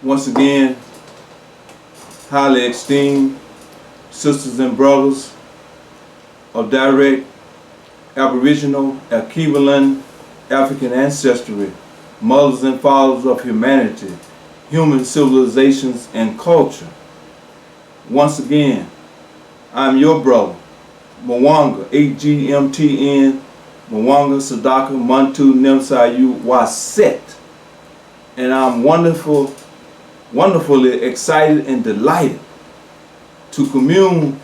Once again, highly esteemed sisters and brothers of direct Aboriginal, Akivalan, African ancestry, mothers and fathers of humanity, human civilizations and culture. Once again, I'm your brother, Mwanga, AGMTN, Mwanga Sadaka Muntu Nemsayu Waset. And I'm wonderfully excited and delighted to commune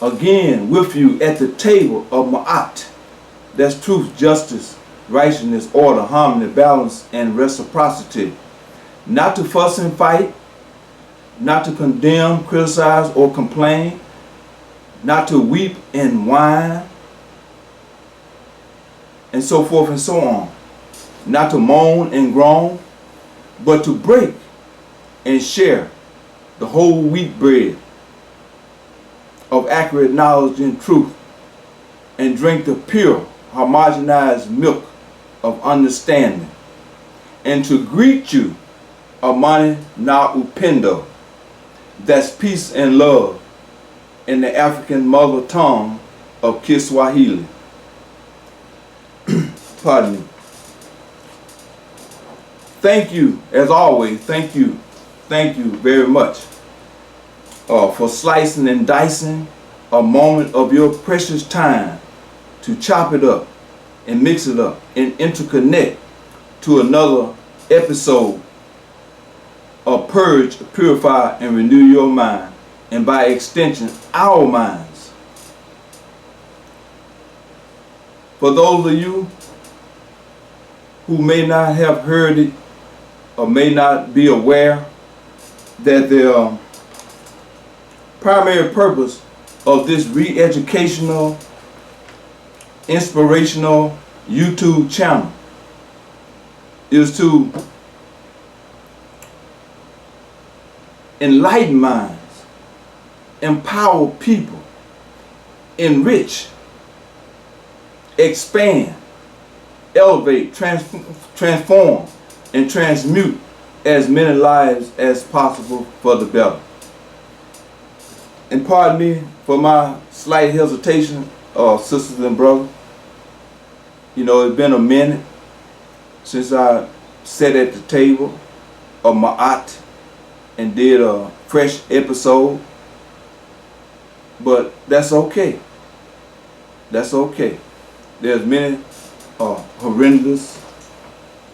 again with you at the table of Ma'at. That's truth, justice, righteousness, order, harmony, balance, and reciprocity. Not to fuss and fight, not to condemn, criticize, or complain, not to weep and whine, and so forth and so on. Not to moan and groan, but to break and share the whole wheat bread of accurate knowledge and truth, and drink the pure, homogenized milk of understanding, and to greet you, Amani Na Upendo, that's peace and love in the African mother tongue of Kiswahili. Pardon me. Thank you, as always, thank you very much for slicing and dicing a moment of your precious time to chop it up and mix it up and interconnect to another episode of Purge, Purify, and Renew Your Mind, and by extension, our minds. For those of you who may not have heard it or may not be aware that the primary purpose of this re-educational, inspirational YouTube channel is to enlighten minds, empower people, enrich, expand, elevate, transform, and transmute as many lives as possible for the better. And pardon me for my slight hesitation, sisters and brothers. You know, it's been a minute since I sat at the table of Ma'at and did a fresh episode, but that's okay. That's okay. There's many horrendous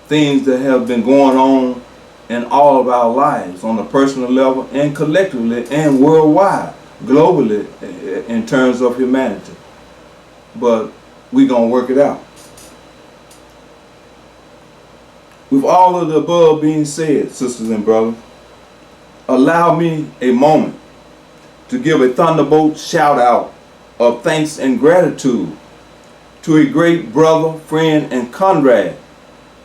things that have been going on in all of our lives on a personal level and collectively and worldwide, globally, in terms of humanity. But we're going to work it out. With all of the above being said, sisters and brothers, allow me a moment to give a thunderbolt shout out of thanks and gratitude to a great brother, friend, and comrade,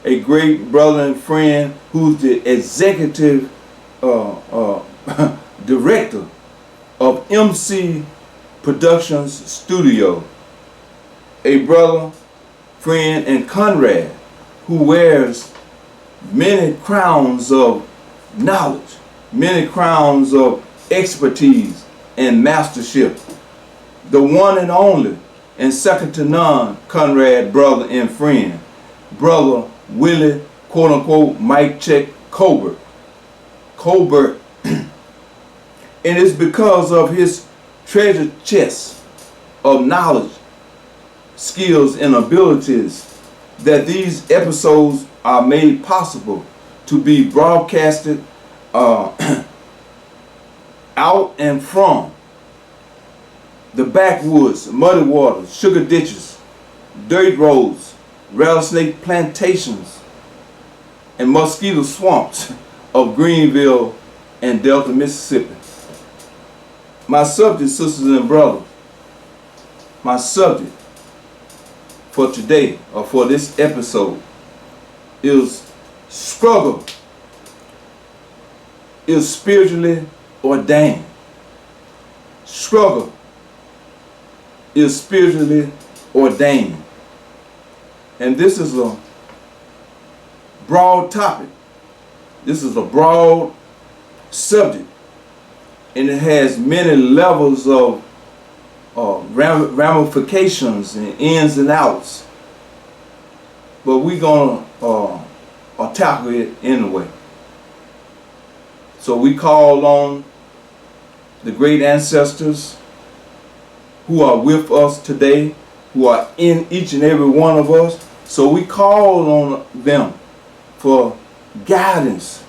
a great brother and friend who's the executive director of MC Productions Studio, a brother, friend, and comrade who wears many crowns of knowledge, many crowns of expertise and mastership. The one and only and second to none comrade, brother, and friend, Brother Willie, quote unquote, Mike Check Colbert. And it's because of his treasure chest of knowledge, skills, and abilities that these episodes are made possible to be broadcasted out and from the backwoods, muddy waters, sugar ditches, dirt roads, rattlesnake plantations, and mosquito swamps of Greenville and Delta, Mississippi. My subject, sisters and brothers, my subject for today, or for this episode, is struggle is spiritually ordained. Struggle is spiritually ordained. And this is a broad topic. This is a broad subject, and it has many levels of ramifications and ins and outs. But we're gonna tackle it anyway. So we call on the great ancestors who are with us today, who are in each and every one of us. So we call on them for guidance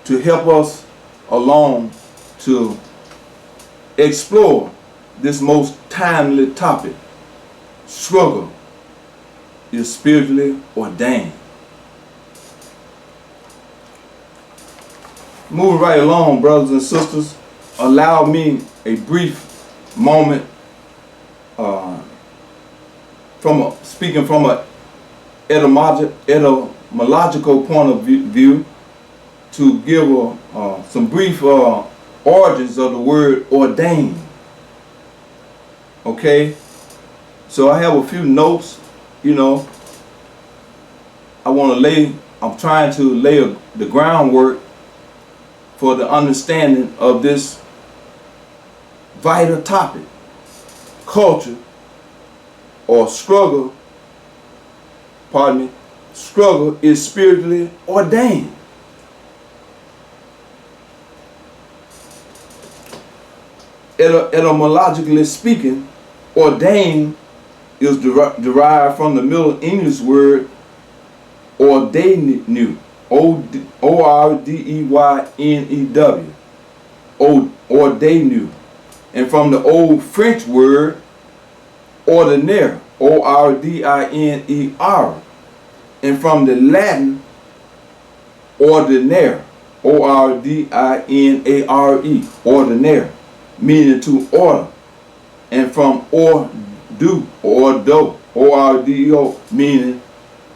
to help us along to explore this most timely topic. Struggle is spiritually ordained. Moving right along, brothers and sisters, allow me a brief moment speaking from an etymological point of view to give some brief origins of the word ordained. Okay, so I have a few notes. I'm trying to lay the groundwork for the understanding of this vital topic. Culture or struggle is spiritually ordained. Etymologically speaking, ordained is derived from the Middle English word ordainew, O-R-D-E-Y-N-E-W, ordainew, and from the Old French word ordinaire, O-R-D-I-N-E-R, and from the Latin ordinare, O-R-D-I-N-A-R-E, ordinare, meaning to order, and from ordo, O-R-D-O, meaning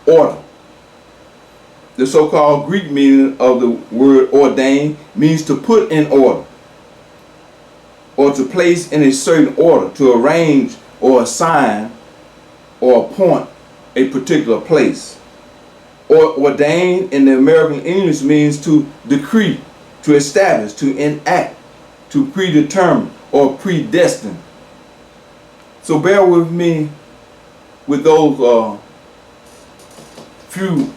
order. The so-called Greek meaning of the word ordained means to put in order, or to place in a certain order, to arrange or assign or appoint a particular place. Or ordained in the American English means to decree, to establish, to enact, to predetermine or predestine. So bear with me with those few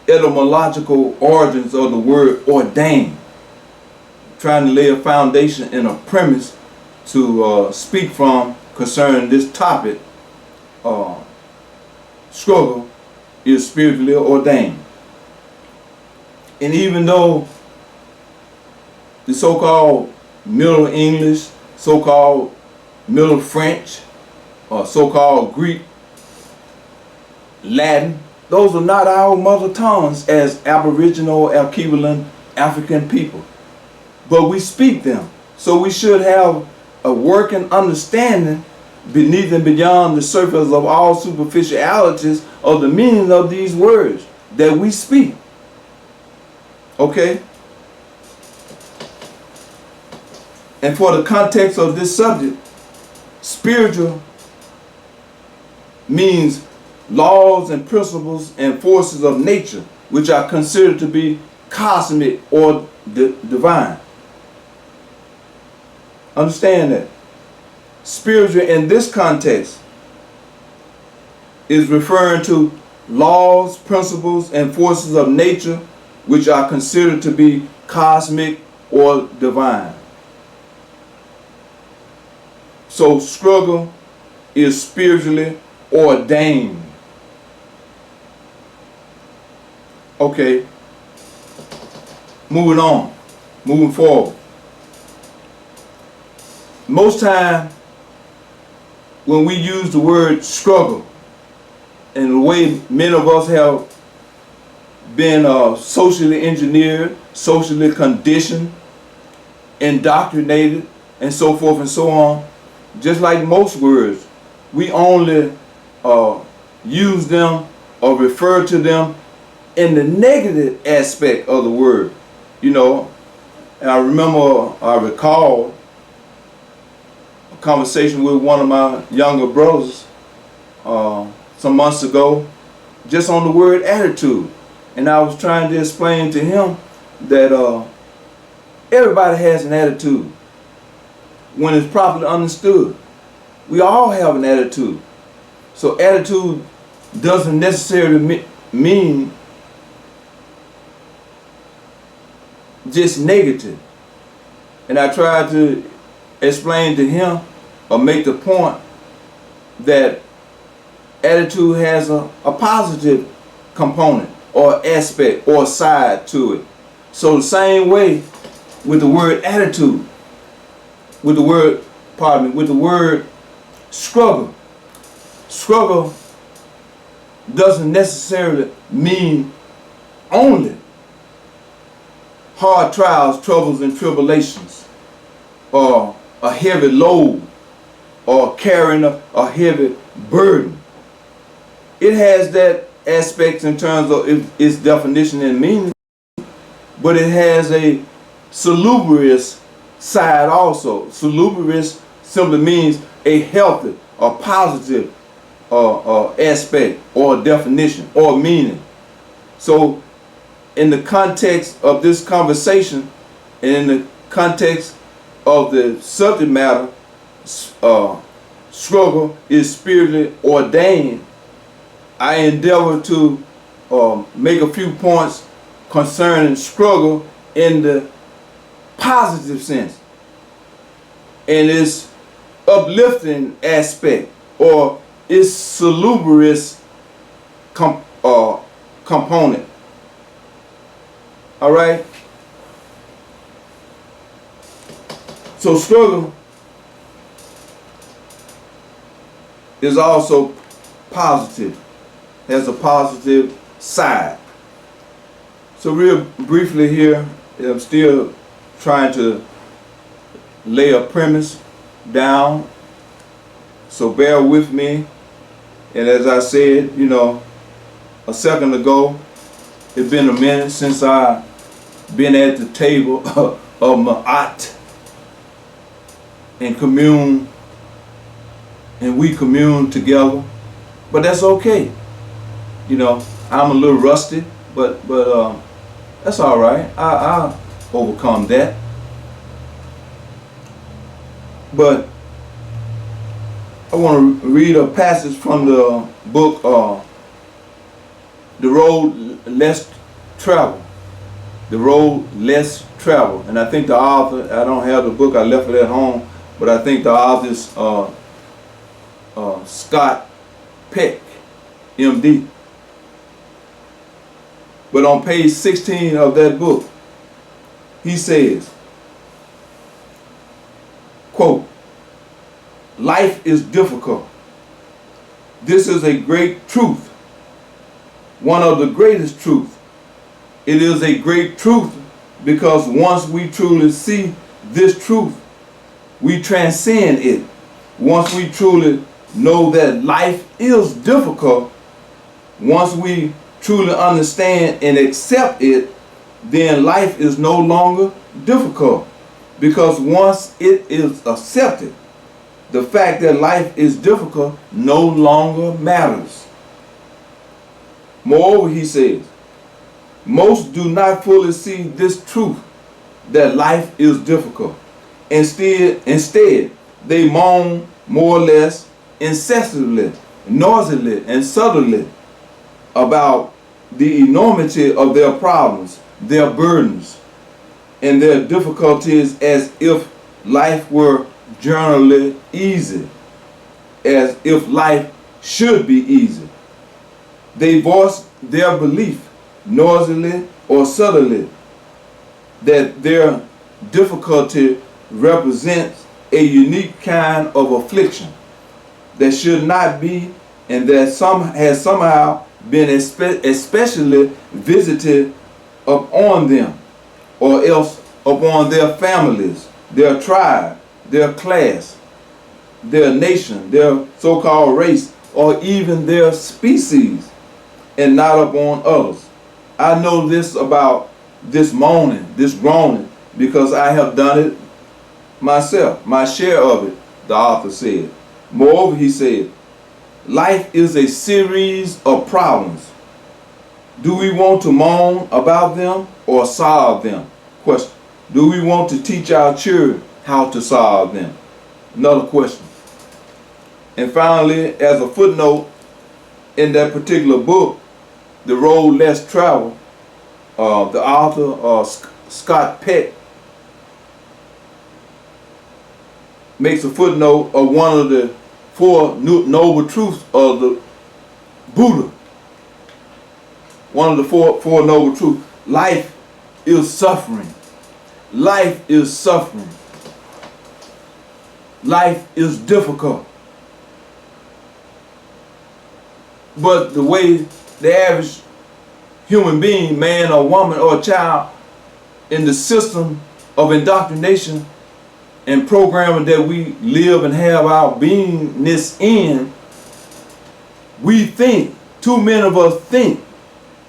etymological origins of the word ordained, trying to lay a foundation and a premise to speak from concerning this topic. Struggle is spiritually ordained. And even though the so-called Middle English, so-called Middle French, or so-called Greek, Latin, those are not our mother tongues as Aboriginal, equivalent African people. But we speak them. So we should have a working understanding beneath and beyond the surface of all superficialities of the meaning of these words that we speak. Okay? And for the context of this subject, spiritual means laws and principles and forces of nature which are considered to be cosmic or divine. Understand that. Spiritual in this context is referring to laws, principles, and forces of nature which are considered to be cosmic or divine. So struggle is spiritually ordained. Okay, moving forward. Most time when we use the word struggle, and the way many of us have been socially engineered, socially conditioned, indoctrinated, and so forth and so on, just like most words, we only use them or refer to them in the negative aspect of the word. And I recall a conversation with one of my younger brothers some months ago, just on the word attitude. And I was trying to explain to him that Everybody has an attitude when it's properly understood. We all have an attitude. So attitude doesn't necessarily mean just negative. And I tried to explain to him or make the point that attitude has a positive component or aspect or side to it. So the same way with the word attitude, with the word struggle. Struggle doesn't necessarily mean only hard trials, troubles, and tribulations, or a heavy load, or carrying a heavy burden. It has that aspect in terms of its definition and meaning, but it has a salubrious side also. Salubrious simply means a healthy or positive aspect or definition or meaning. So in the context of this conversation and in the context of the subject matter, struggle is spiritually ordained, I endeavor to make a few points concerning struggle in the positive sense and its uplifting aspect or its salubrious component. All right? So struggle is also positive, has a positive side. So real briefly here, I'm still trying to lay a premise down, so bear with me. And as I said, a second ago, it's been a minute since I've been at the table of Ma'at and commune, and we commune together. But that's okay. I'm a little rusty, but that's all right. I'll overcome that. But I want to read a passage from the book, The Road Less Traveled. The Road Less Traveled. And I think the author, I don't have the book, I left it at home, but I think the author is Scott Peck, MD. But on page 16 of that book, he says, quote, "Life is difficult. This is a great truth, one of the greatest truths. It is a great truth because once we truly see this truth, we transcend it. Once we truly know that life is difficult, once we truly understand and accept it, then life is no longer difficult. Because once it is accepted, the fact that life is difficult no longer matters. Moreover, he says, most do not fully see this truth that life is difficult. Instead, they moan more or less incessantly, noisily, and subtly about the enormity of their problems, their burdens, and their difficulties as if life were generally easy, as if life should be easy. They voice their belief, noisily or subtly, that their difficulty represents a unique kind of affliction that should not be, and that has somehow been especially visited upon them, or else upon their families, their tribe, their class, their nation, their so-called race, or even their species, and not upon others. I know this about this moaning, this groaning, because I have done it myself, my share of it, the author said. Moreover, he said, life is a series of problems. Do we want to moan about them or solve them? Question. Do we want to teach our children how to solve them? Another question. And finally, as a footnote in that particular book, The Road Less Traveled, the author Scott Peck makes a footnote of one of the four noble truths of the Buddha. One of the four noble truths. Life is suffering. Life is suffering. Life is difficult. But the way the average human being, man or woman or child, in the system of indoctrination and programming that we live and have our beingness in, we think, too many of us think,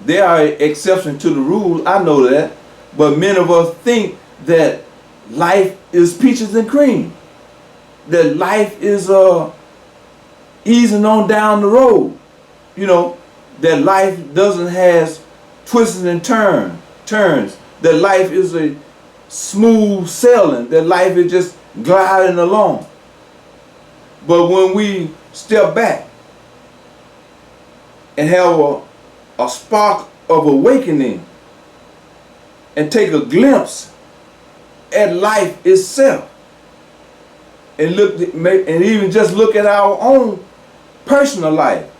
there are exceptions to the rule, I know that, but many of us think that life is peaches and cream, that life is easing on down the road, you know, that life doesn't have twists and turns, that life is a smooth sailing, that life is just gliding along. But when we step back and have a spark of awakening and take a glimpse at life itself and even just look at our own personal life,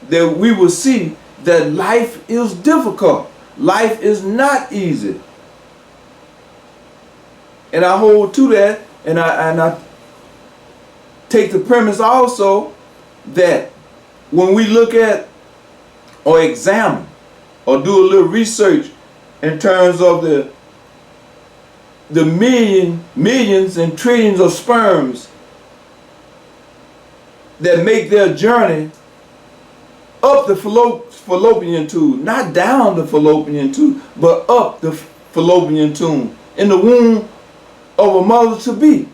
that we will see that life is difficult. Life is not easy. And I hold to that, and I take the premise also that when we look at or examine or do a little research in terms of the millions and trillions of sperms that make their journey up the fallopian tube, not down the fallopian tube, but up the fallopian tube in the womb of a mother to be.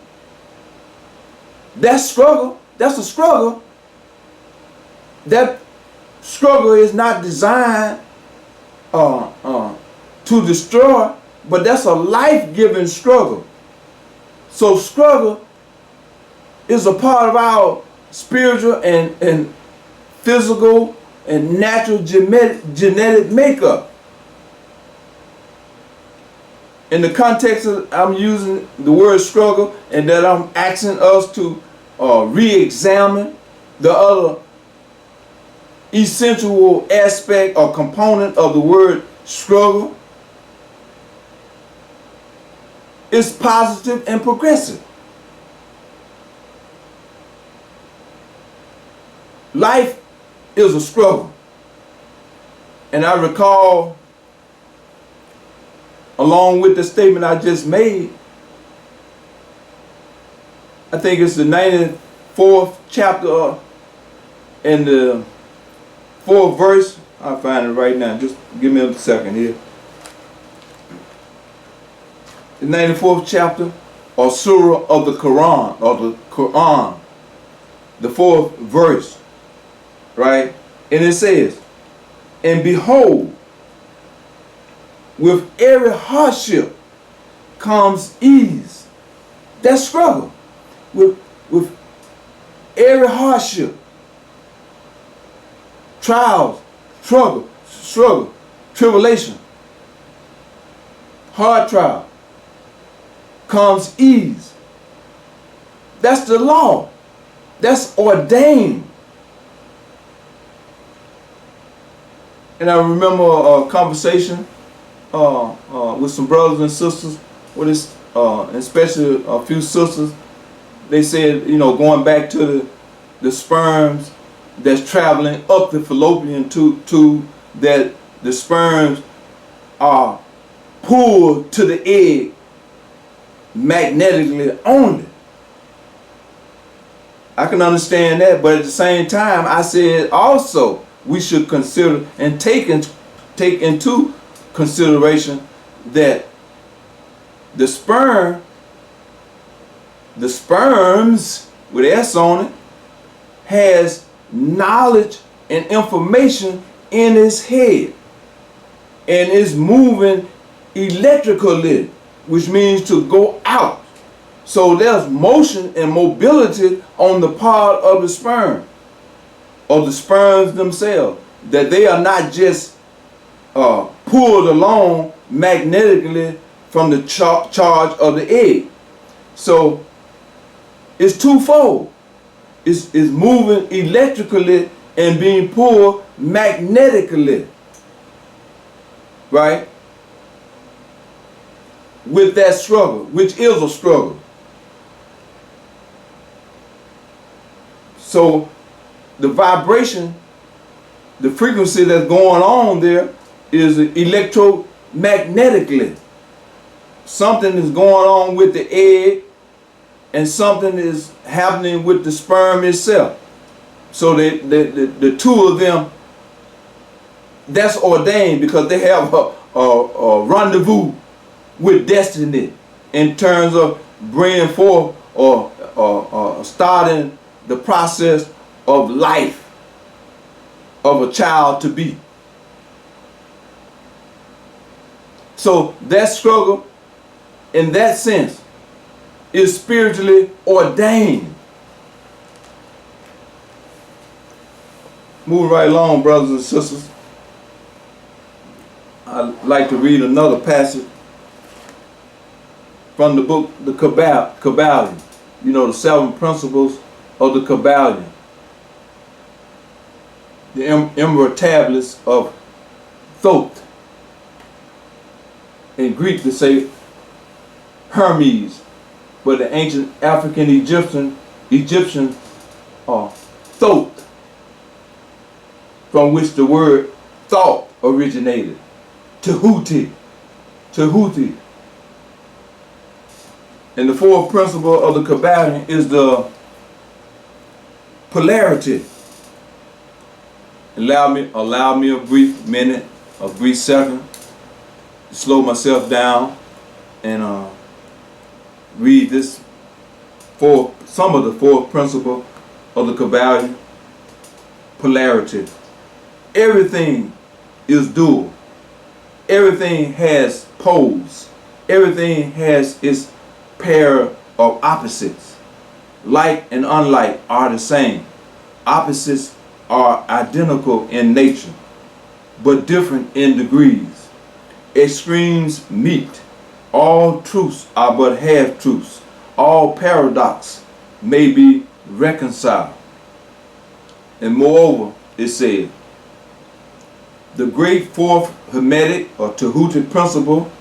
That struggle, that's a struggle. That struggle is not designed to destroy, but that's a life-giving struggle. So struggle is a part of our spiritual and physical and natural genetic makeup. In the context of I'm using the word struggle, and that I'm asking us to re-examine the other essential aspect or component of the word struggle, is positive and progressive. Life is a struggle. And I recall, along with the statement I just made, I think it's the 94th chapter and the 4th verse. I'll find it right now. Just give me a second here. The 94th chapter or surah of the Quran, the 4th verse, right? And it says, and behold, with every hardship comes ease. That's struggle. With every hardship, trials, struggle, tribulation, hard trial, comes ease. That's the law. That's ordained. And I remember a conversation with some brothers and sisters, especially a few sisters. They said, you know, going back to the sperms that's traveling up the fallopian tube, that the sperms are pulled to the egg magnetically only. I can understand that, but at the same time, I said also we should consider and take into consideration that the sperms with S on it has knowledge and information in its head and is moving electrically which means to go out. So there's motion and mobility on the part of the sperm, of the sperms themselves, that they are not just pulled along magnetically from the charge of the egg. So it's twofold. It's moving electrically and being pulled magnetically, right? With that struggle, which is a struggle. So the vibration, the frequency that's going on there is electromagnetically. Something is going on with the egg and something is happening with the sperm itself. So the two of them, that's ordained because they have a rendezvous with destiny in terms of bringing forth or starting the process of life of a child to be. So that struggle, in that sense, is spiritually ordained. Move right along, brothers and sisters. I'd like to read another passage from the book, the Kabbalion. You know, the 7 principles of the Kabbalion. The emerald tablets of Thoth. In Greek they say Hermes, but the ancient African Egyptian Thoth, from which the word thought originated. Tehuti. And the 4th principle of the Kabbalion is the polarity. Allow me a brief minute, a brief second, to slow myself down and read this some of the 4th principle of the Kabbalion. Polarity. Everything is dual. Everything has poles. Everything has its pair of opposites. Like and unlike are the same. Opposites are identical in nature, but different in degrees. Extremes meet. All truths are but half-truths. All paradox may be reconciled. And moreover, it said, the great 4th Hermetic or Tehuti principle,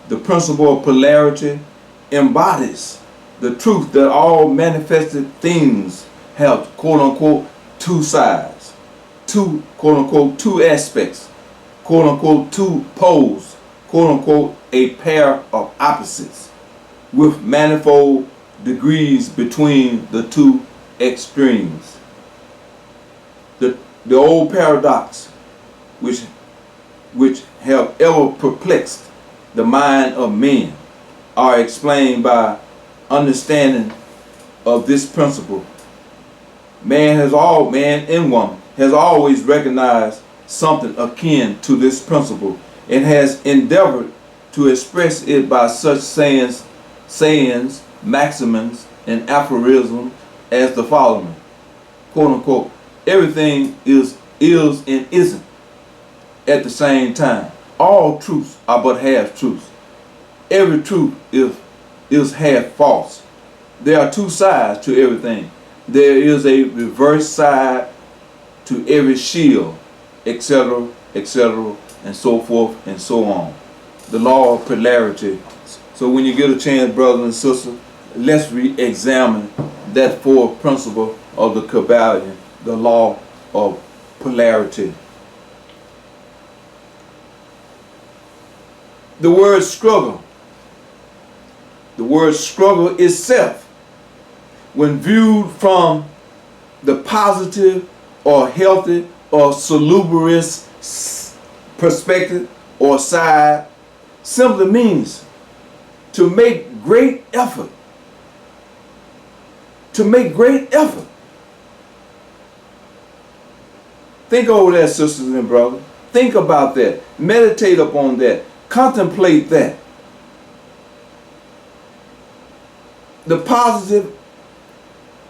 the principle of polarity, embodies the truth that all manifested things have, quote-unquote, 2 sides, quote-unquote, 2 aspects, quote-unquote, 2 poles, quote-unquote, a pair of opposites, with manifold degrees between the 2 extremes. The old paradox, which have ever perplexed the mind of men, are explained by understanding of this principle. Man and woman has always recognized something akin to this principle and has endeavored to express it by such sayings, maxims, and aphorisms as the following. Quote unquote, everything is and isn't at the same time. All truths are but half-truths. Every truth is half false. There are 2 sides to everything. There is a reverse side to every shield, etc., etc., and so forth and so on. The law of polarity. So when you get a chance, brothers and sisters, let's re-examine that 4th principle of the Kabbalion, the law of polarity. The word struggle itself, when viewed from the positive or healthy or salubrious perspective or side, simply means to make great effort. To make great effort. Think over that, sisters and brothers. Think about that. Meditate upon that. Contemplate that. the positive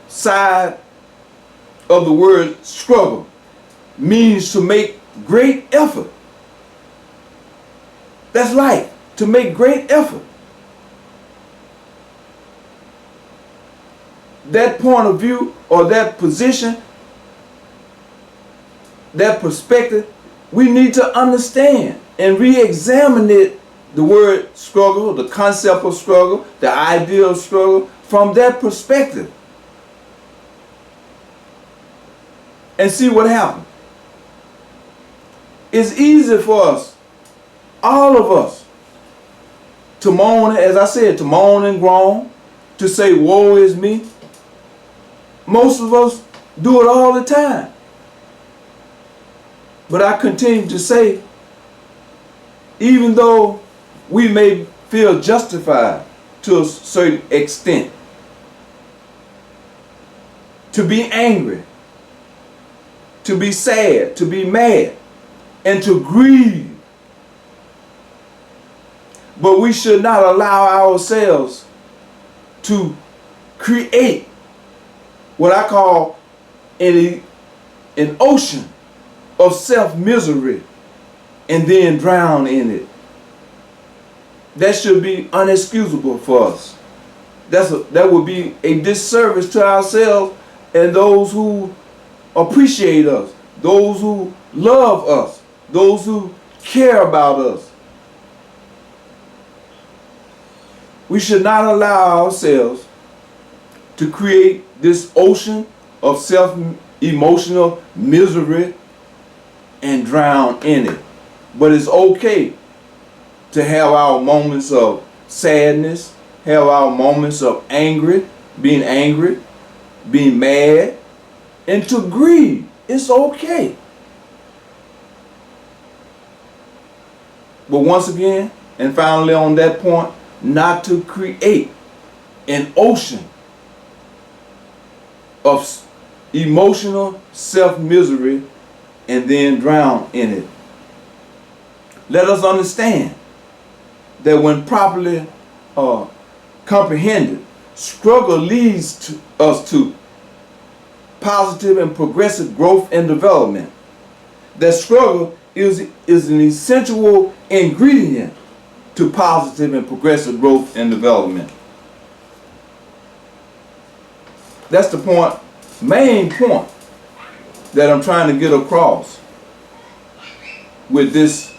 side of the word struggle means to make great effort. That's life, to make great effort. That point of view or that position, that perspective, we need to understand and re-examine it, the word struggle, the concept of struggle, the idea of struggle, from that perspective. And see what happens. It's easy for us, all of us, to moan, as I said, to moan and groan, to say, woe is me. Most of us do it all the time. But I continue to say, even though we may feel justified to a certain extent to be angry, to be sad, to be mad, and to grieve, but we should not allow ourselves to create what I call an ocean of self-misery and then drown in it. That should be unexcusable for us. That would be a disservice to ourselves and those who appreciate us, those who love us, those who care about us. We should not allow ourselves to create this ocean of self-emotional misery and drown in it. But it's okay to have our moments of sadness, have our moments of being angry, being mad, and to grieve. It's okay. But once again, and finally on that point, not to create an ocean of emotional self-misery and then drown in it. Let us understand that when properly comprehended, struggle leads us to positive and progressive growth and development. That struggle is an essential ingredient to positive and progressive growth and development. That's the point, main point, that I'm trying to get across with this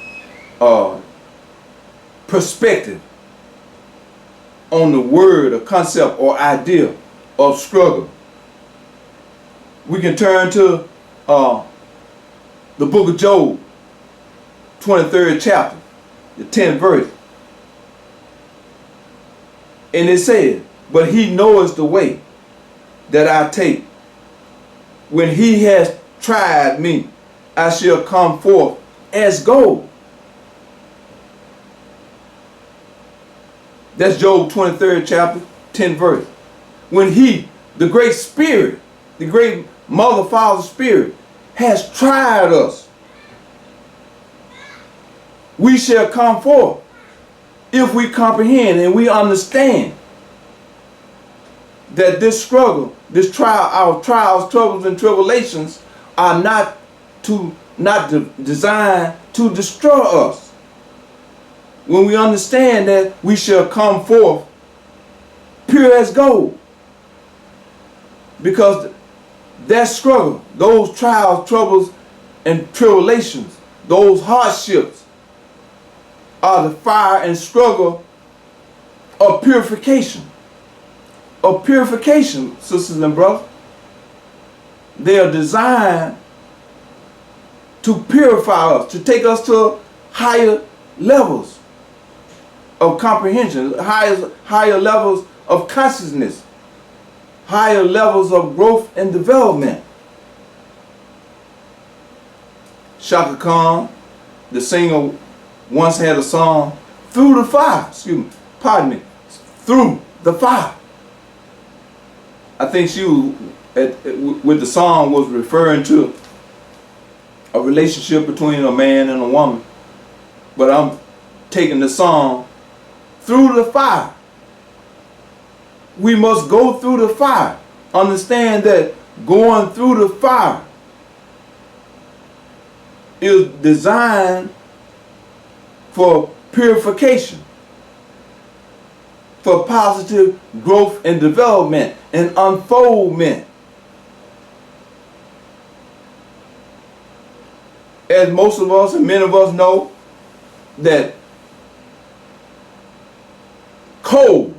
perspective on the word or concept or idea of struggle. We can turn to the book of Job, 23rd chapter, the 10th verse. And it says, but he knoweth the way that I take. When he has tried me, I shall come forth as gold. That's Job 23rd chapter, 10th verse. When he, the great spirit, the great mother, father spirit, has tried us, we shall come forth if we comprehend and we understand that this struggle, this trial, our trials, troubles, and tribulations are not designed to destroy us. When we understand that we shall come forth pure as gold, because that struggle, those trials, troubles, and tribulations, those hardships are the fire and struggle of purification. Of purification, sisters and brothers. They are designed to purify us, to take us to higher levels of comprehension, higher levels of consciousness, higher levels of growth and development. Shaka Khan, the singer, once had a song, Through the Fire, Through the Fire. I think she was, with the song, was referring to a relationship between a man and a woman. But I'm taking the song, Through the Fire. we must go through the fire. Understand that going through the fire is designed for purification, for positive growth and development and unfoldment. As most of us and many of us know, that coal,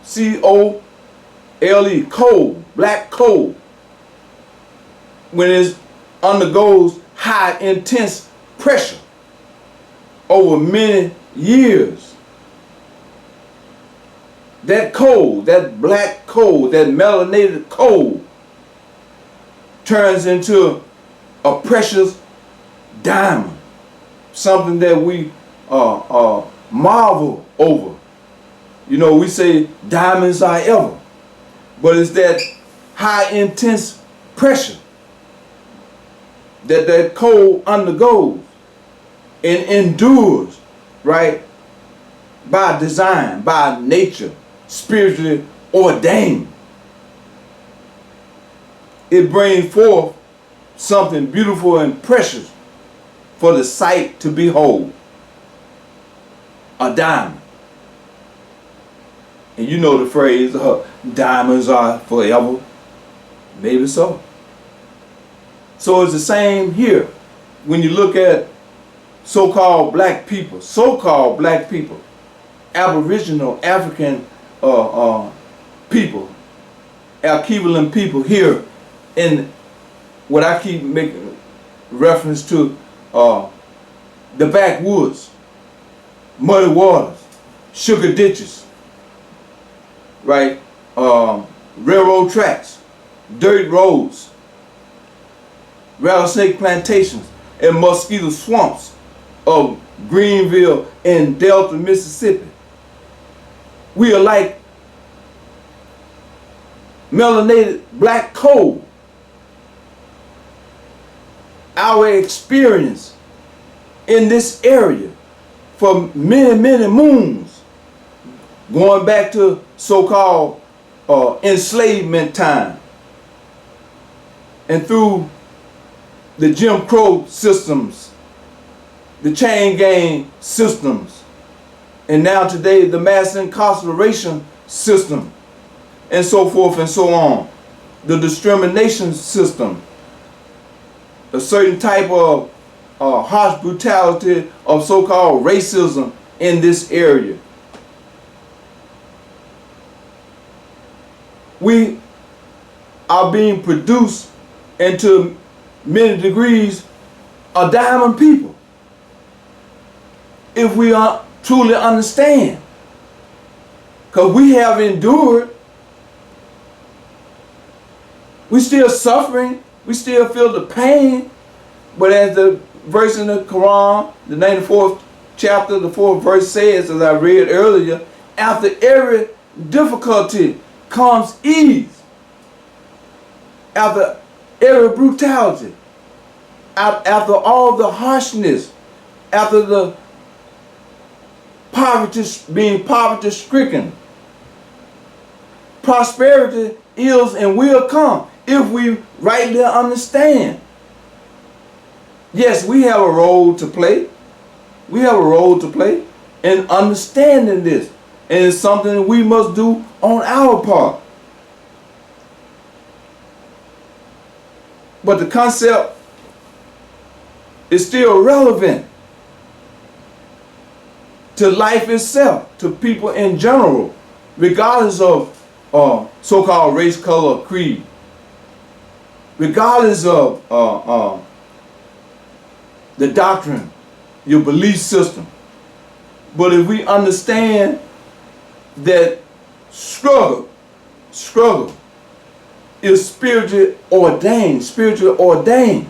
C-O-L-E, coal, black coal, when it undergoes high intense pressure over many years, that coal, that black coal, that melanated coal turns into a precious diamond, something that we marvel over. You know, we say diamonds are ever, but it's that high intense pressure that coal undergoes and endures, right, by design, by nature, spiritually ordained. It brings forth something beautiful and precious for the sight to behold. A diamond. And you know the phrase, diamonds are forever. Maybe so. So it's the same here. When you look at so-called black people, Aboriginal African people, Alkebulan people here in what I keep making reference to, the backwoods, muddy waters, sugar ditches, right? Railroad tracks, dirt roads, rattlesnake plantations, and mosquito swamps of Greenville and Delta, Mississippi. We are like melanated black coal. Our experience in this area for many, many moons, going back to so-called enslavement time, and through the Jim Crow systems, the chain gang systems, and now today the mass incarceration system, and so forth and so on, the discrimination system, a certain type of harsh brutality of so-called racism in this area. We are being produced into many degrees a diamond people. If we truly understand, because we have endured, we still suffering, we still feel the pain, but as the verse in the Quran, the 94th chapter, the 4th verse says, as I read earlier, after every difficulty comes ease. After every brutality, after all the harshness, after the poverty, being poverty-stricken, prosperity is and will come if we rightly understand. Yes, we have a role to play. We have a role to play in understanding this. And it's something we must do on our part. But the concept is still relevant to life itself, to people in general, regardless of so-called race, color, or creed, regardless of the doctrine, your belief system. But if we understand that struggle is spiritually ordained,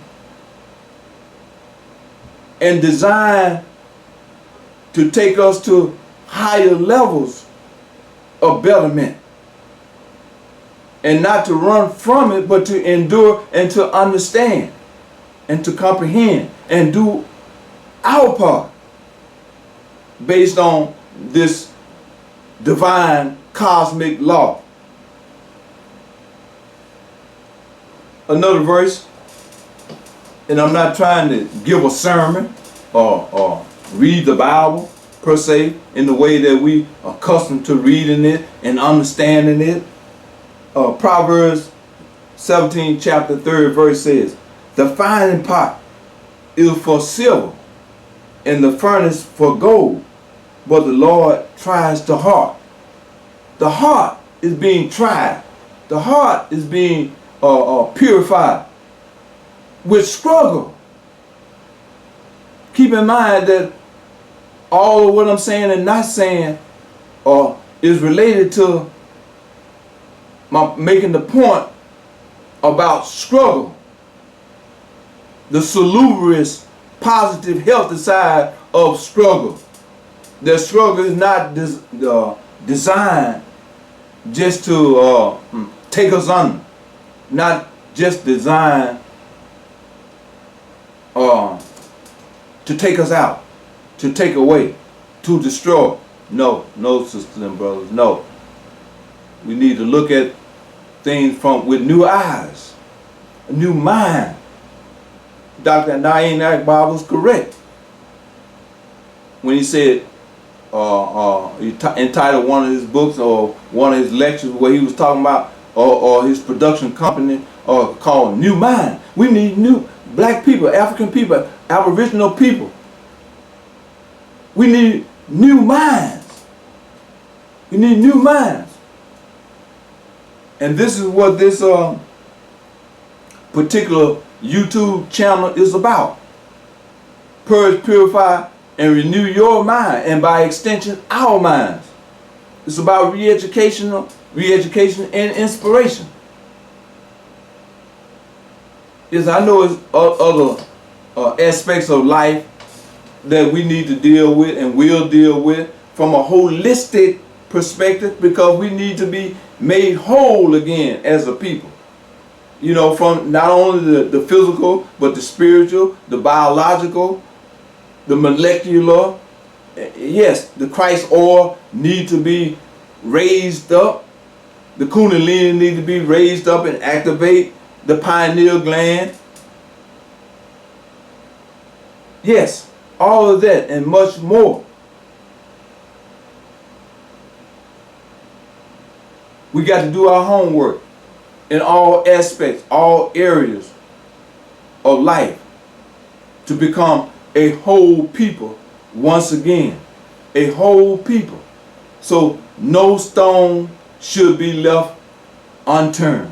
and designed to take us to higher levels of betterment, and not to run from it, but to endure and to understand and to comprehend and do our part based on this divine cosmic law. Another verse, and I'm not trying to give a sermon or read the Bible per se in the way that we are accustomed to reading it and understanding it. Proverbs 17 chapter 3rd verse says, the finding pot is for silver and the furnace for gold, but the Lord tries the heart. The heart is being tried. The heart is being purified with struggle. Keep in mind that all of what I'm saying and not saying is related to my making the point about struggle. The salubrious, positive, healthy side of struggle. The struggle is not designed just to take us under. Not just designed to take us out, to take away, to destroy. No, sisters and brothers, no. We need to look at things with new eyes, a new mind. Dr. Naeem Akbar was correct when he said, he entitled one of his books or one of his lectures where he was talking about, or his production company called New Mind. We need new black people, African people, Aboriginal people. We need new minds. We need new minds. And this is what this particular YouTube channel is about. Purge, purify, and renew your mind, and by extension, our minds. It's about re-education and inspiration. Yes, I know it's other aspects of life that we need to deal with and will deal with from a holistic perspective, because we need to be made whole again as a people. You know, from not only the physical, but the spiritual, the biological, the molecular. Yes, the Christ oil need to be raised up. The Kundalini need to be raised up and activate the pineal gland. Yes, all of that and much more. We got to do our homework in all aspects, all areas of life to become a whole people once again. A whole people. So no stone should be left unturned.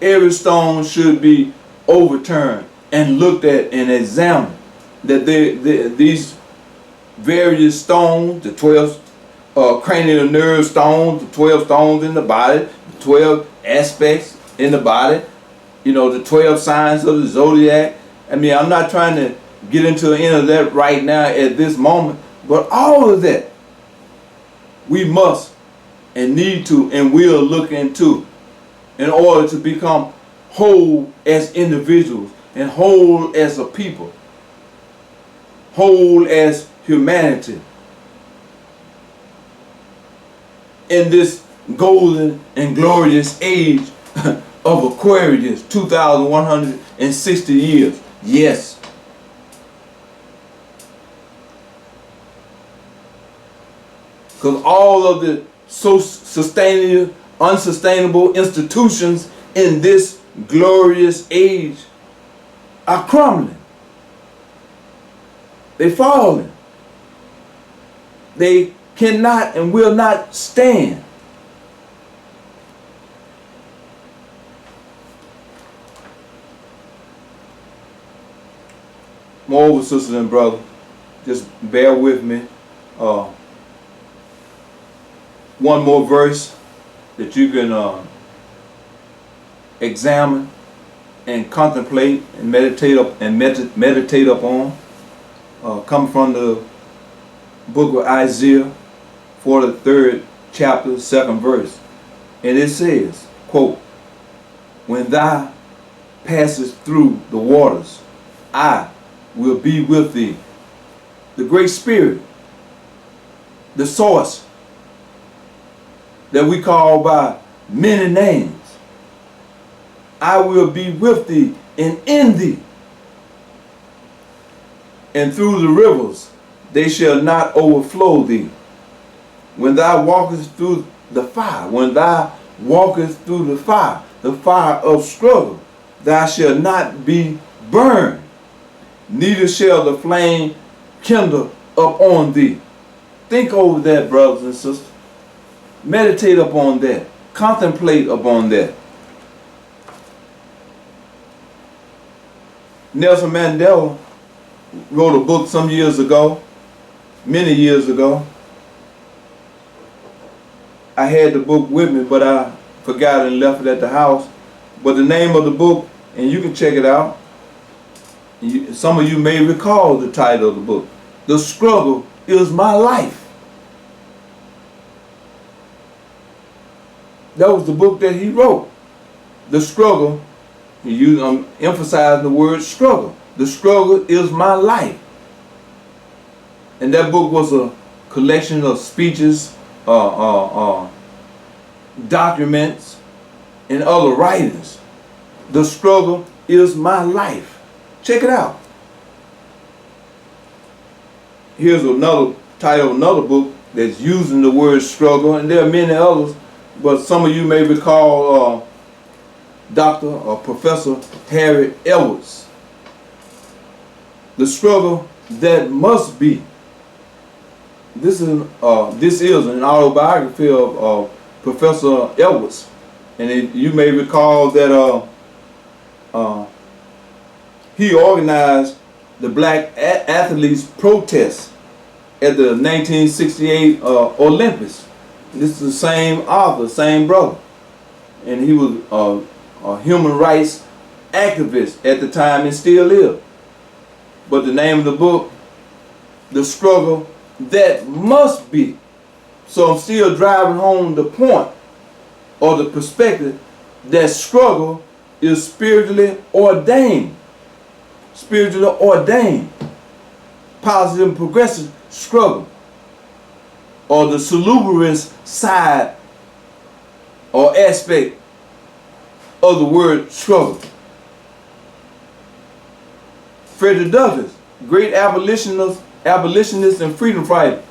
Every stone should be overturned and looked at and examined. That these various stones, the 12 cranial nerve stones, the 12 stones in the body, the 12 aspects in the body, you know, the 12 signs of the zodiac. I mean, I'm not trying to get into any of that right now at this moment, but all of that we must and need to and will look into in order to become whole as individuals and whole as a people, whole as humanity in this golden and glorious age of Aquarius, 2,160 years. Yes. Because all of the unsustainable institutions in this glorious age are crumbling. They're falling. They cannot and will not stand. Moreover, sisters and brothers, just bear with me. One more verse that you can examine and contemplate and meditate upon, coming from the book of Isaiah, 43rd chapter, 2nd verse. And it says, quote, "When thou passest through the waters, I will be with thee." The Great Spirit, the source, that we call by many names. I will be with thee and in thee. And through the rivers they shall not overflow thee. When thou walkest through the fire, when thou walkest through the fire of struggle, thou shalt not be burned, neither shall the flame kindle upon thee. Think over that, brothers and sisters. Meditate upon that. Contemplate upon that. Nelson Mandela wrote a book some years ago, many years ago. I had the book with me, but I forgot and left it at the house. But the name of the book, and you can check it out. Some of you may recall the title of the book. The Struggle is My Life. That was the book that he wrote. The Struggle, I'm emphasizing the word struggle. The Struggle is My Life. And that book was a collection of speeches, documents, and other writings. The Struggle is My Life. Check it out. Here's another title of another book that's using the word struggle, and there are many others, but some of you may recall Dr. or Professor Harry Edwards. The Struggle That Must Be. This is an autobiography of Professor Edwards, and you may recall that he organized the black athletes protest at the 1968 Olympics. This is the same author, same brother, and he was a human rights activist at the time and still is. But the name of the book, The Struggle That Must Be. So I'm still driving home the point or the perspective that struggle is spiritually ordained. Spiritually ordained. Positive and progressive struggle. Or the salubrious side or aspect of the word struggle. Frederick Douglass, great abolitionist and freedom fighter.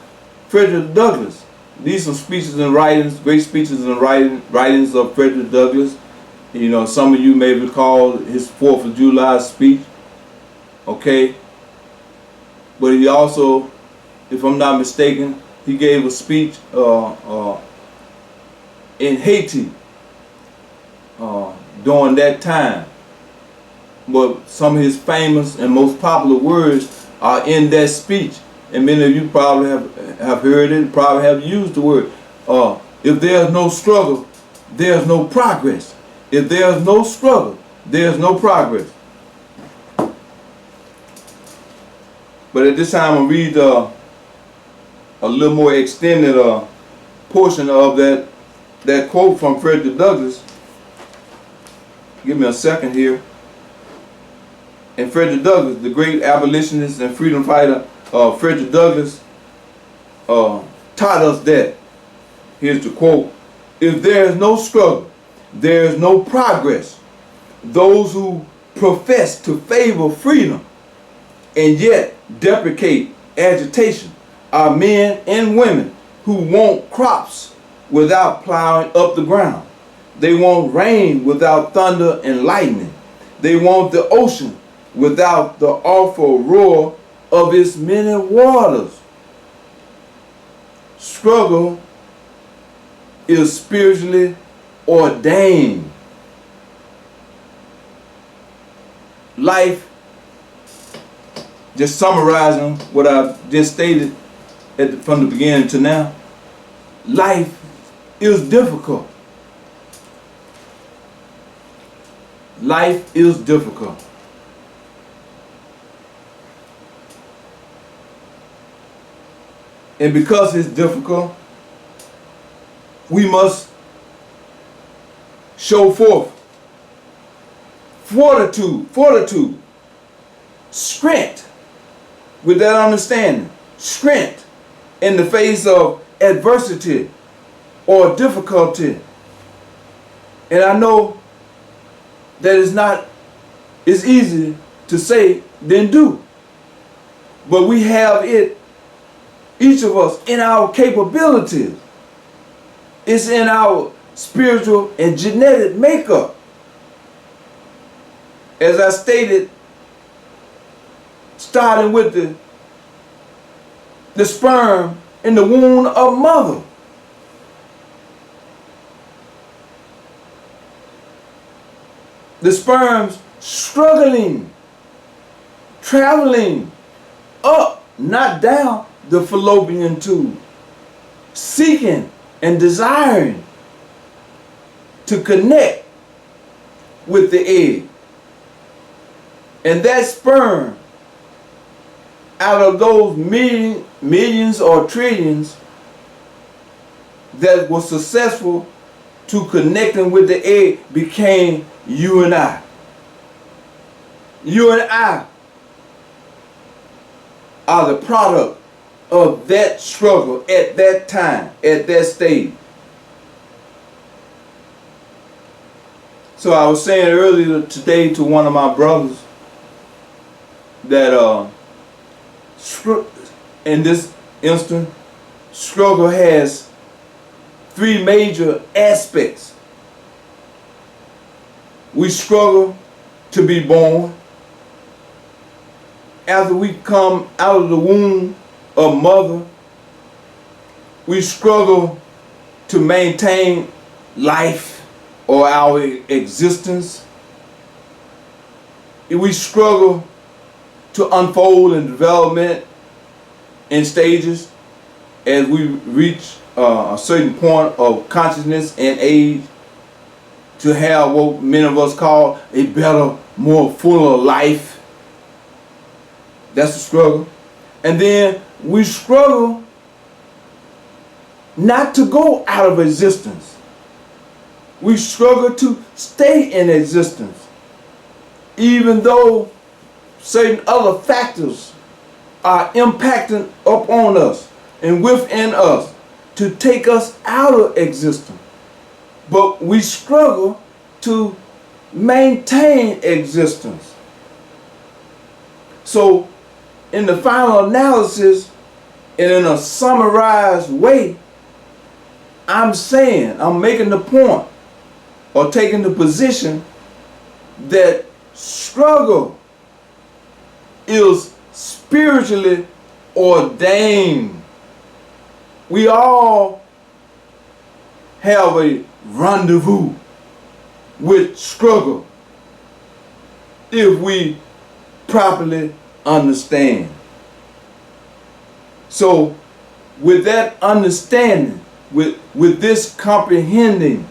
Frederick Douglass. These are speeches and writings, great speeches and writings of Frederick Douglass. You know, some of you may recall his 4th of July speech. Okay. But he also, if I'm not mistaken, he gave a speech in Haiti during that time. But some of his famous and most popular words are in that speech. And many of you probably have heard it, probably have used the word. If there's no struggle, there's no progress. If there's no struggle, there's no progress. But at this time, I'll read a little more extended portion of that quote from Frederick Douglass. Give me a second here. And Frederick Douglass, the great abolitionist and freedom fighter, Frederick Douglass taught us that. Here's the quote. If there is no struggle, there is no progress. Those who profess to favor freedom and yet deprecate agitation are men and women who want crops without plowing up the ground. They want rain without thunder and lightning. They want the ocean without the awful roar of its many waters. Struggle is spiritually ordained. Life, just summarizing what I just stated from the beginning to now, life is difficult. Life is difficult. And because it's difficult, we must show forth fortitude, strength, with that understanding, strength in the face of adversity or difficulty. And I know that it's easy to say than do. But we have it, each of us, in our capabilities. It's in our spiritual and genetic makeup. As I stated, starting with the sperm in the womb of mother. The sperm's struggling, traveling up, not down the fallopian tube, seeking and desiring to connect with the egg. And that sperm, out of those millions or trillions that were successful to connecting with the egg, became you and I. You and I are the product of that struggle at that time, at that stage. So I was saying earlier today to one of my brothers that in this instance, struggle has three major aspects. We struggle to be born. After we come out of the womb of mother, we struggle to maintain life or our existence. We struggle to unfold in development in stages as we reach a certain point of consciousness and age, to have what many of us call a better, more fuller life. That's the struggle. And then we struggle not to go out of existence. We struggle to stay in existence, even though certain other factors are impacting upon us and within us to take us out of existence. But we struggle to maintain existence. So in the final analysis, and in a summarized way, I'm making the point or taking the position that struggle is spiritually ordained. We all have a rendezvous with struggle if we properly understand. So with that understanding, with this comprehending,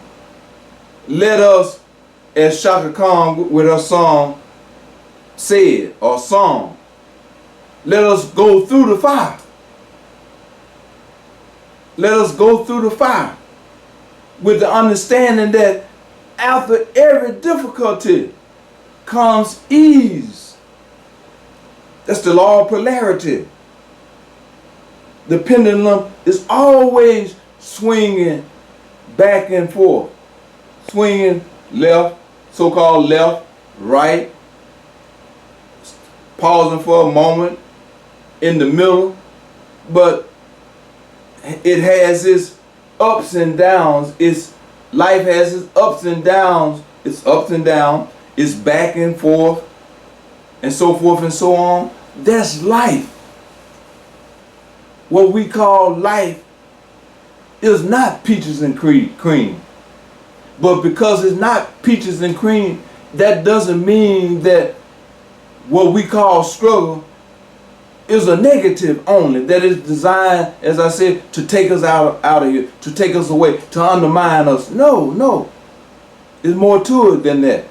let us, as Shaka Khan with her song said, or song, let us go through the fire. Let us go through the fire with the understanding that after every difficulty comes ease. That's the law of polarity. The pendulum is always swinging back and forth, swinging left, so-called left, right, pausing for a moment in the middle, but it has its ups and downs. Its life has its ups and downs. It's ups and downs. It's back and forth, and so forth and so on. That's life. What we call life is not peaches and cream. But because it's not peaches and cream, that doesn't mean that what we call struggle is a negative only, that is designed, as I said, to take us out of here, to take us away, to undermine us. No. There's more to it than that.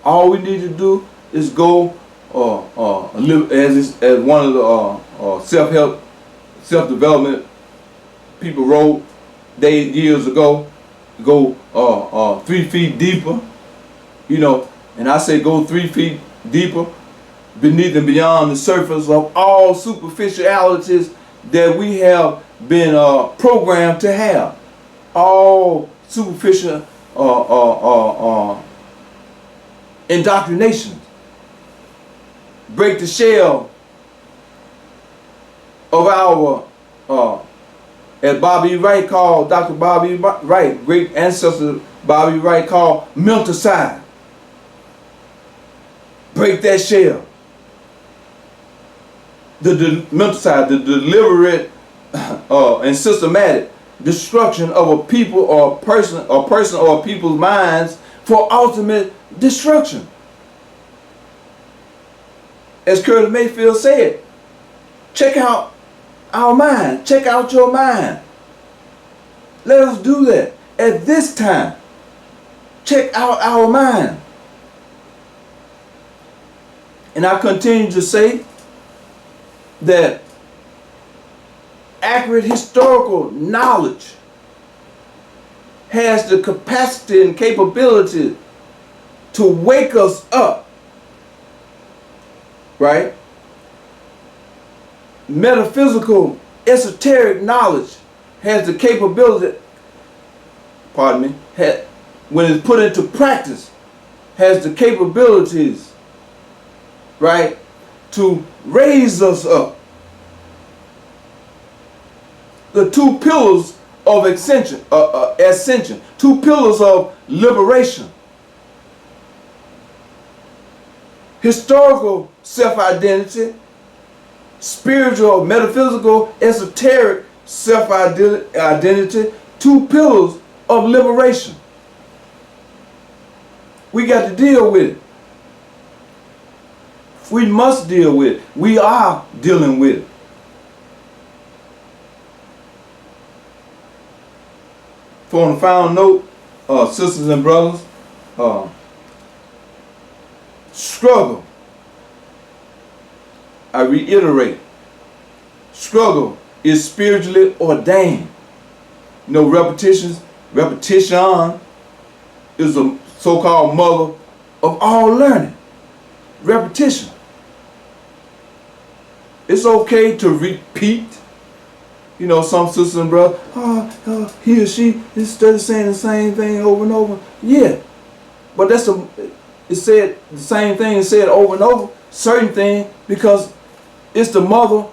All we need to do is go live, as one of the self-help, self-development people wrote years ago, go 3 feet deeper, and I say go 3 feet deeper, beneath and beyond the surface of all superficialities that we have been programmed to have. all superficial indoctrinations. Break the shell of our, as Bobby Wright called, Dr. Bobby Wright, great ancestor Bobby Wright called, mental side. Break that shell. The mental side, the deliberate and systematic destruction of a people or a person or a people's minds for ultimate destruction. As Curtis Mayfield said, check out our mind. Check out your mind. Let us do that at this time. Check out our mind. And I continue to say that accurate historical knowledge has the capacity and capability to wake us up, right? Metaphysical, esoteric knowledge has the capability, when it's put into practice, has the capabilities, right, to raise us up. The two pillars of ascension, two pillars of liberation. Historical self-identity, spiritual, metaphysical, esoteric self-identity, two pillars of liberation. We got to deal with it. We must deal with it. We are dealing with it. So on the final note, sisters and brothers, struggle. I reiterate, struggle is spiritually ordained. You know, repetition is a so-called mother of all learning. Repetition. It's okay to repeat. You know, some sisters and brothers, he or she is still saying the same thing over and over. Yeah, but it said the same thing and said over and over, certain thing, because it's the mother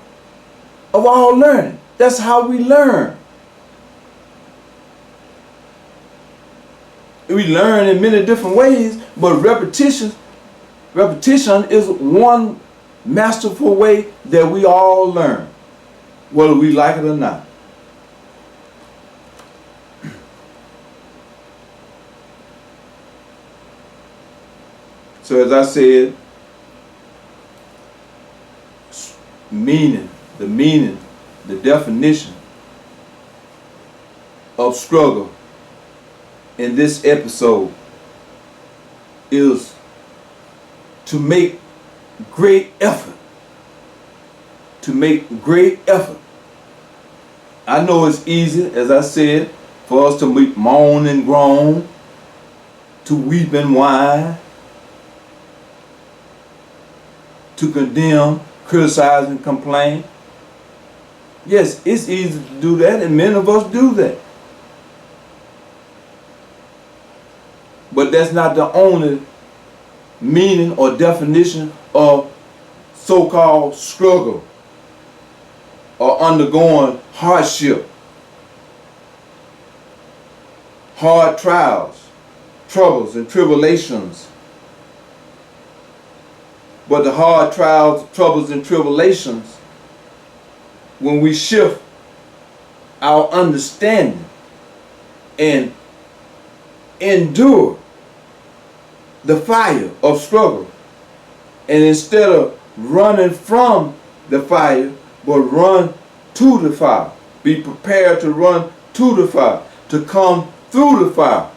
of all learning. That's how we learn. We learn in many different ways, but repetition is one masterful way that we all learn, whether we like it or not. So as I said, the definition of struggle in this episode is to make great effort. To make great effort. I know it's easy, as I said, for us to moan and groan, to weep and whine, to condemn, criticize, and complain. Yes, it's easy to do that, and many of us do that. But that's not the only meaning or definition of so-called struggle or undergoing hardship, hard trials, troubles, and tribulations. But the hard trials, troubles, and tribulations, when we shift our understanding and endure the fire of struggle, and instead of running from the fire, but run to the fire. Be prepared to run to the fire, to come through the fire.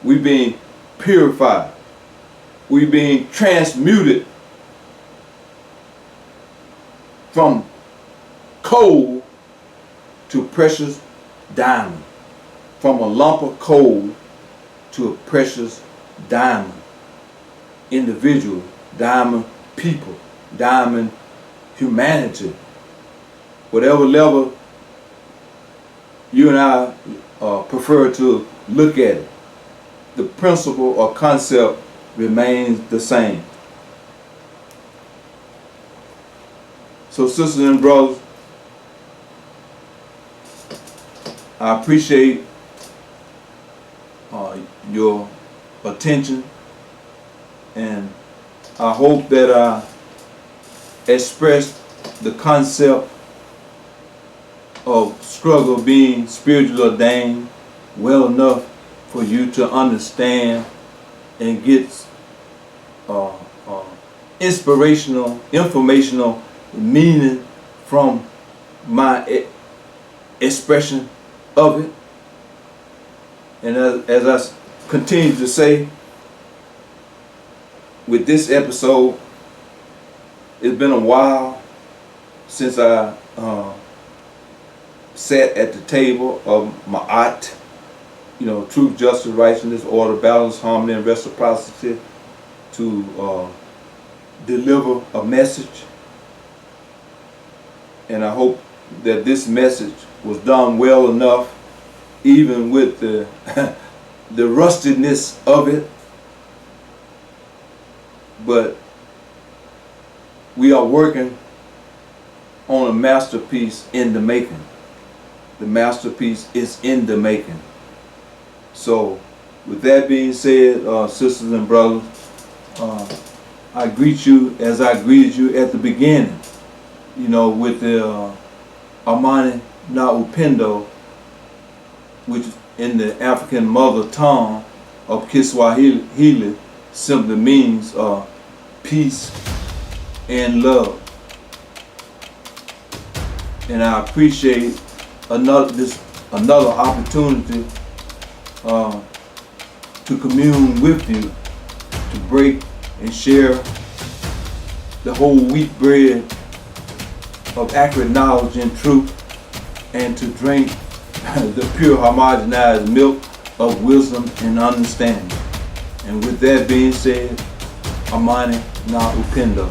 We being purified. We being transmuted from coal to precious diamond. From a lump of coal to a precious diamond. Individual, diamond people, diamond humanity. Whatever level you and I prefer to look at it. The principle or concept remains the same. So sisters and brothers, I appreciate your attention, and I hope that I expressed the concept of struggle being spiritually ordained well enough for you to understand and get inspirational, informational meaning from my expression of it. And as I continue to say, with this episode, it's been a while since I sat at the table of Ma'at, truth, justice, righteousness, order, balance, harmony, and reciprocity, to deliver a message. And I hope that this message was done well enough, even with the the rustiness of it. But we are working on a masterpiece in the making. The masterpiece is in the making. So with that being said, sisters and brothers, I greet you as I greeted you at the beginning, with the Amani Na Upendo, which in the African mother tongue of Kiswahili simply means peace and love. And I appreciate another opportunity to commune with you, to break and share the whole wheat bread of accurate knowledge and truth, and to drink the pure homogenized milk of wisdom and understanding. And with that being said, Amani Na Upendo.